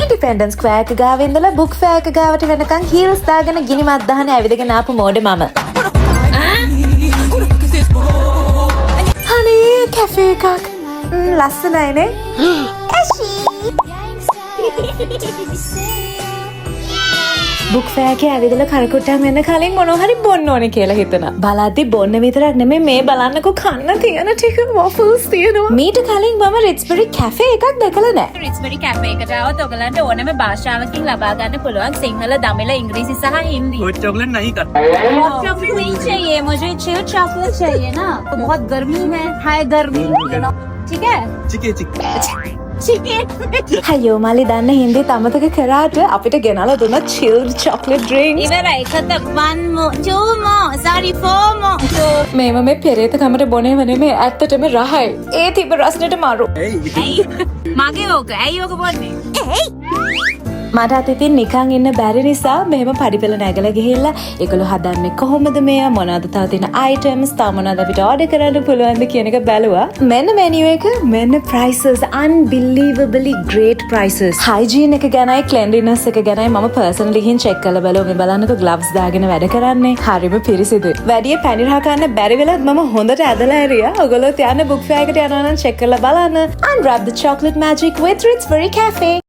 Independence square එක ගාව ඉඳලා බුක් ෆෙයාර් එක ගාවට වෙනකන් හීල්ස් දාගෙන ගිනි මත් දාගෙන ඇවිදගෙන ආපු මෝඩ මම. හනේ කැෆේ එකක් ලස්සනයිනේ. බුක් ෆෙයාර් එකේ ඇවිදලා කරකුට්ටම් වෙන්න කලින් මොනවා හරි බොන්න ඕනේ කියලා හිතනවා. බලද්දි බොන්න විතරක් නෙමෙයි මේ බලන්නකෝ කන්න තියෙන ටික වොෆල්ස් තියෙනවා. මීට කලින් මම රිට්ස්බරි කැෆේ එකක් දැකලා නැහැ. රිට්ස්බරි කැෆේ එකට આવොත් ඔයගලන්ට ඕනෑම භාෂාවකින් ලබා ගන්න පුළුවන් සිංහල, දමිළ, ඉංග්‍රීසි සහ හින්දි. हॉट चॉकलेट नहीं कर हॉट चॉकलेट नहीं चाहिए मुझे चिल चॉकलेट चाहिए ना बहुत गर्मी है हाय गर्मी ठीक है चिके चिके අයියෝ මල්ලි දන්න හින්දිත් අමතක කරාට අපිට ගෙනලා දුන්න chilled chocolate drinks. ඉවරයි කත one more two more sorry four more මේව මේ පෙරේත කමට බොනේ වනේ මේ ඇත්තටම රහයි. ඒ තිබ්බ රසනට මාරු. මගේ ඕක ඇයි ඕක බොන්නේ මට අත ඉතින් නිකන් ඉන්න බැරි නිසා මෙහෙම පඩිපෙළ නැගලා ගිහිල්ලා ඒගොල්ලෝ හදන්නේ කොහොමද මෙයා මොනවද තව තියෙන items තව මොනවද අපිට order කරන්න පුළුවන්ද කියන එක බැලුවා. මෙන්න menu එක මෙන්න prices unbelievably great prices. hygiene එක ගැනයි cleanliness එක ගැනයි මම personally ගිහින් check කරලා බැලුවා. මේ බලන්නකෝ gloves දාගෙන වැඩ කරන්නේ. හරිම පිරිසිදුයි. වැඩි පැණි රහ ගන්න බැරි වෙලත් මම හොඳට ඇදලා ඇරියා. ඔයගොල්ලෝ යන්න book fair එකට යනවා නම් check කරලා බලන්න. Unwrap the chocolate magic with Ritz Berry Cafe.